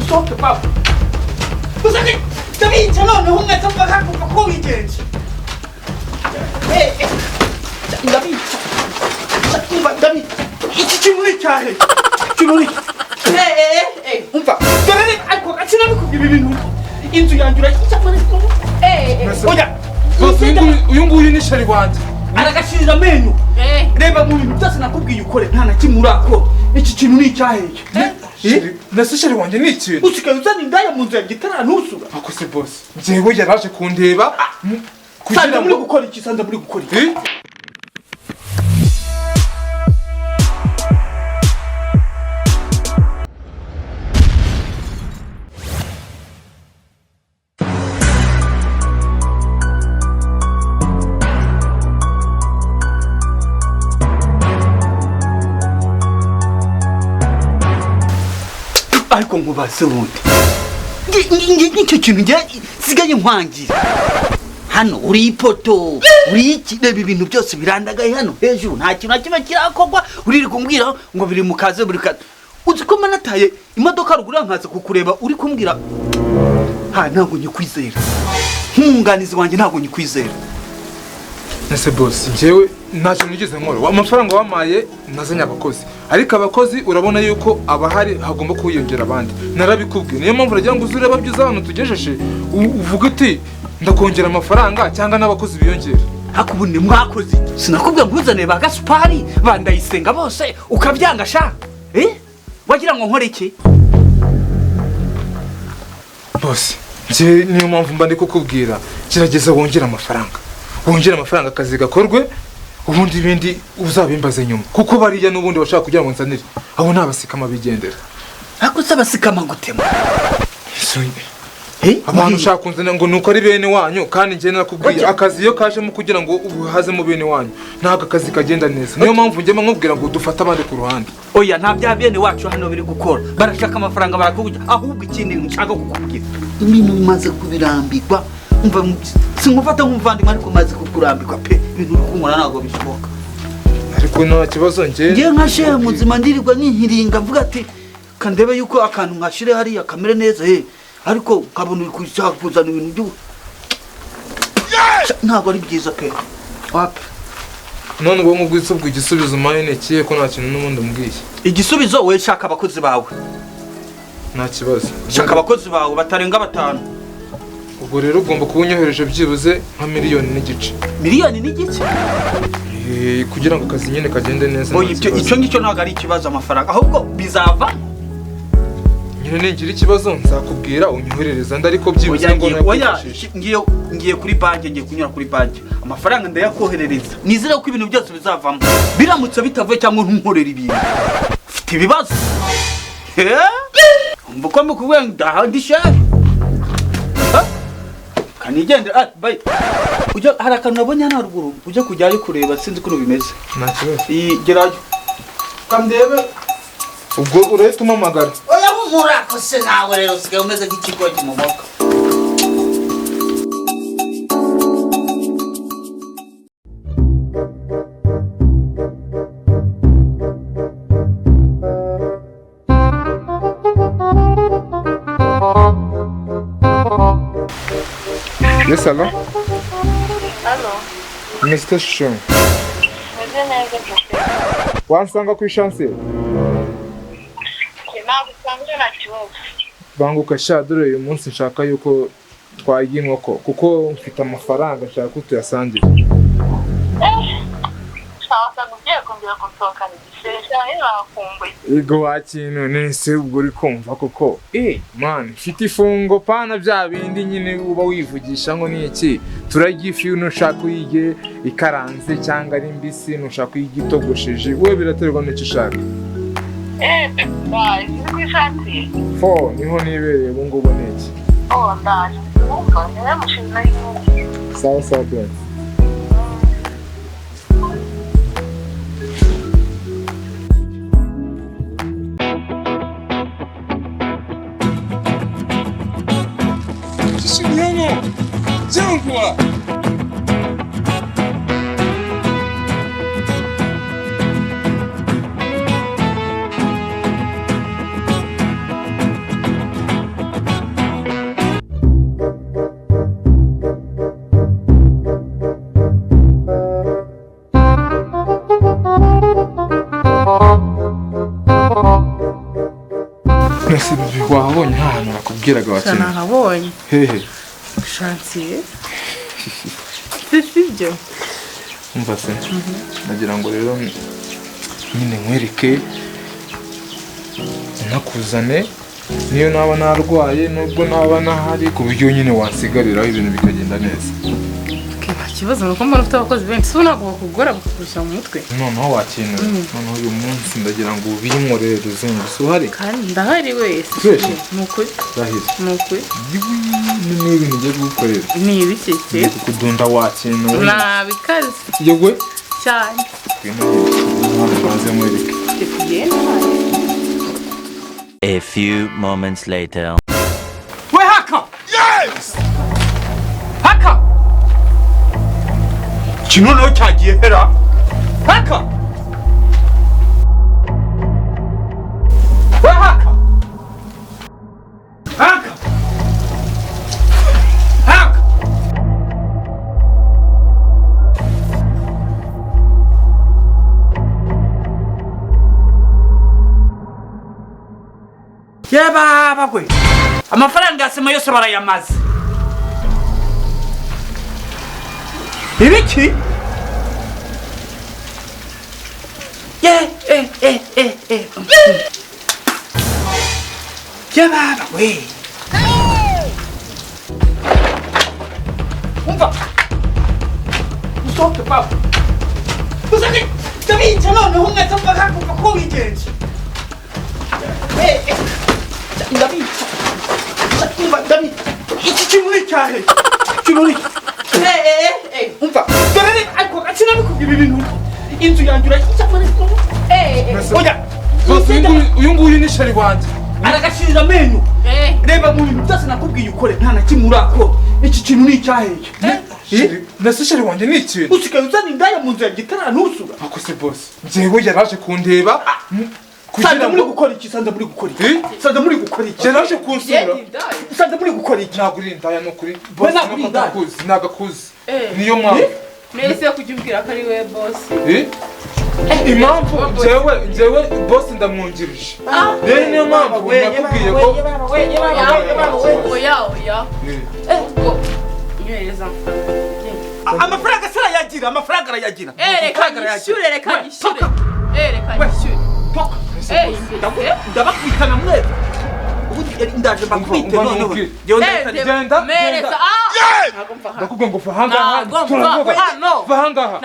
Soke papa. Usake ndabica none umwe cyangwa kakuva ko wigenje. Ndabica. Ndabica. Iki kimuri cyahe. Kimuri. Umva. Dore ariko akina bikubwira ibintu. Inzu yanjye uracyafana. Oya. Uyu nguyu ni sheri wanje. Aragashirira amenyo. Reba mu bintu byose nakubwiye ukore nta na kimwe urakora. Iki kintu ni cyaheye. Nase sheri wanje ni ikintu. Usikaye uzana indaya mu nzu ya gitara ntusura. Ako se boss. Jewe yaraje kundeba. Kugira muri gukora iki sanza muri gukora iki? Ariko nkubaze wundi. Nicyo kintu ngiye sigaye nkwangira. Hano uri ipoto, uri iki reba ibintu byose birandagaye hano hejuru nta kintu nakimwe kirakogwa uri kumbwira ngo biri mu kaze buri kaze. Uzi ko manataye imodoka rugura nkaza kukureba uri kumbwira ntabwo nyikwizera. Nkunganizi wanje ntabwo nyikwizera. Nase boss, jewe ntacyo nigeze nkora. Amafaranga wamaye nazanye abakozi. Ariko abakozi urabona yuko abahari hagomba kuyongera abandi. Narabikubwiye. Niyo mpamvu uragira ngo uzureba byuza abantu tugejeje. Uvuga uti ndakongera amafaranga cyangwa n'abakozi biyongera. Hakubundi mwakozi. Sinakubwiye nguzane ba Gaspari bandayisenga bose ukabyanga sha. Wagira ngo nkore iki? Boss, je niyo mpamvu mba ndikukubwira. Kirageza wongera amafaranga. Wongera amafaranga akazi gakorwe. Ubundi ibindi uzabimbaze nyuma kuko bariya nubundi bashaka kugira ngo nzanire abo nabasikama bigendera. Ako sabasikama gutema. Abantu ushaka kunzana ngo nuko ari bene wanyu kandi nje nakubwiye akazi yo kaje mu kugira ngo ubuhaze mu bene wanyu ntaga akazi kagenda neza. Niyo mpamvu nje nkubwira ngo dufata abandi ku ruhande. Oya nta bya bene wacu hano biri gukora. Barashaka amafaranga barakubujya ahubwo ikindi nshaka kukubwira. Ibintu bimaze kubirambirwa. Umva sinkufata nk'umuvandimwe ariko maze kukurambirwa pe ibintu uri kunkora ntabwo bishoboka. Ariko nta kibazo ngiye nka shehe muzima ndirirwa ninkiringa mvuga ati kandebe yuko akantu nkashire hari akamere neza ariko kabone uri kushaka kuzana ibintu byo ntabwo ari byiza pe. Wapi none ubwo ngubwitse igisubizo mayine kiye ko nta kintu n'ubundi mbwiye. Igisubizo we shaka abakozi bawe. Nta kibazo. Shaka abakozi bawe batarenga 5. Ubwo rero ugomba kubunyohereje byibuze nka miliyoni n'igice. Miliyoni n'igice? Kugira ngo akazi nyine kagende neza. Icyo ngicyo ntabwo ari ikibazo amafaranga ahubwo bizava. Nyine ningira ikibazo nzakubwira unyoherereza ndariko byibuze ngo ngiye kuri banki ngiye kunyura kuri banki amafaranga ndayakoherereza. Nizere ko ibintu byose bizavamo. Biramutse bitavuye cyangwa ntunkorera ibintu. Ufite ibibazo? Mbuko mukubwe ndahadisha. Kanigende bye. Ujya harakantu nabonye hano ruguru ujya kujya ari kureba sinzi ko bimeze. Nta kibazo. Gerayo. Kamdebe. Ubwo urahita umamagara. Oya humura ko se nawe rero sigaye umeze nk'ikigo cy'umumoka. Yes, hello? Hello. Mr. Shon. Wansanga ku chance? Nagusanga na kibazo. Banguka sha dore uyu munsi nshaka yuko twagiye inkoko kuko mfite amafaranga nshaka ko tuyasangira. Shaka ugiye kumbira kunsokana igishesha irakumbuye. Ego wakintu nese ubwo uri kumva koko. Man, mfite ifungo pana bya bindi nyine uba wivugisha ngo ni iki? Turajya ifi unushaka uyige ikaranze cyangwa ari mbisi nushaka uyigitogosheje. Wewe biraterwa n'icyo ushaka. Bye. Nikushati. Fo, niho nibereye ubu ngubu niki? Ndaje. Umva, niwe mushinga y'inzu. Sawa sawa bwana. Nasi wabonye ahantu nakubwiraga wakina. Sana habonye. Hehe. Shansiye. Sibyo. Umva se. Nagira ngo rero nyine nkwereke nakuzane niyo naba narwaye nubwo naba nahari ku buryo nyine wansigariraho ibintu bikagenda neza. Kibazo nuko mbona ufite abakozi benshi so ntabwo bakugora bakakurusha mu mutwe. Noneho wakintu. Noneho uyu munsi ndagira ngo ubinkorere uzenga usuhari. Kandi ndahari wese. Nuko Rahira. nuko ni ibintu ngiye gukorera. ni ibiki se? Kudunda wakintu. Nabikaze. Yewe Cyane. A few moments later. We haka! Yes! Haka! Kinono cyagiye hera. Haka! We haka! Haka! Haka! Yeba bagwe. Amafaranga yasema yose barayamaze. Ibiki? Yeba bagwe. Umva. Usohoke baba. Usaki, ndabica noneho umwese mpaka ko wigenje. Ndabica. Ndabica. Iki kimuri cyahe. Kimuri. Umva. Dore ariko akina bikubwira ibintu. Inzu yanjye uracyamara. Oya. Uyu nguyu ni shari wanje. Aragashirira amenyo. Reba mu bintu byose nakubwiye ukore nta na kimwe urakora. Iki kintu ni icyahe. Nasi shari wanje ni ikintu. Usikaye uzana indaya mu nzu ya gitara ntusura. Ako se boss. Jewe yaraje kundeba. Sanda muri gukora iki? Sanda muri gukora iki? Sanda muri gukora iki? Yaraje kunsura. Sanda muri gukora iki? Ntabwo uri indaya no kuri. Boss nagakuzi, nagakuzi. Niyo mpamvu. Nese kujyubwira ko ari we boss. Impamvu jewe boss ndamwungirije. Rero niyo mpamvu nakubwiye ko oya. Nyereza. Amafaranga sara yagira, amafaranga arayagira. Reka nyishure. Reka nyishure. Toka. Ndabakwitana mwe. Ubu ndaje bakwite noneho. Genda. Mereza. Ndakubwiye ngo vahanga. Vahanga.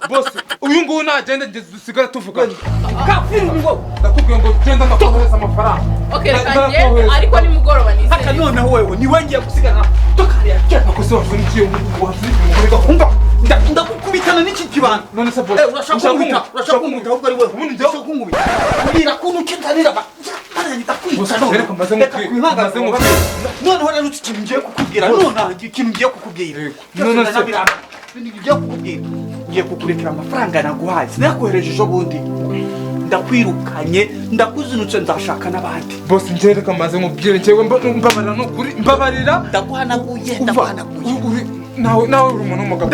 Boss, uyu nguyu nagenda dusigara tuvugana. Kafiru ngo. Ndakubwiye ngo genda ndakohereza amafaranga. Okay, reka ariko ni mugoroba nizeye. Haka noneho wewe ni wengiye gusigana. Toka ya. Ako se wavuze ngiye umugore umva. Ndakukubitana n'iki kibana. None se boss. Urashaka kumwita ahubwo ari wewe. Ubundi ndashaka kumwita. Mbira kuntu kintanira ba. Reka maze nkubwira. Noneho rero ikintu ngiye kukubwira. None ikintu ngiye kukubwira. None se ngiye kukubwira. Ngiye kukurekera amafaranga naguhaye. Sinakohereje ejo bundi. Ndakwirukanye, ndakuzinutse nzashaka n'abandi. Boss ngiye reka maze nkubwire ngewe mbabarira n'ukuri. Mbabarira. Ndaguhanaguye. Nawe uri umuntu w'umugabo.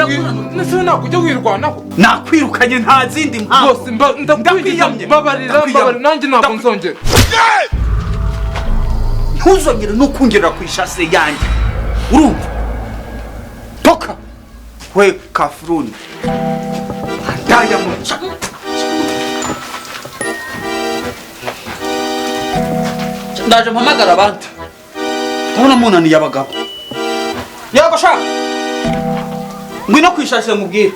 Nese nakujya wirwanaho. Nakwirukanye nta zindi mpamvu. Boss ndakwiyamye. Mbabarira nanjye ntabwo nzongera. Ntuzongere n'ukungerera ku ishase yanjye. Urumva? Toka. We kafuruni. Ndaya mu ndaje mpamagara abandi. Ndabona munaniye abagabo. Yego sha. Ngwino kwishashe mubwire.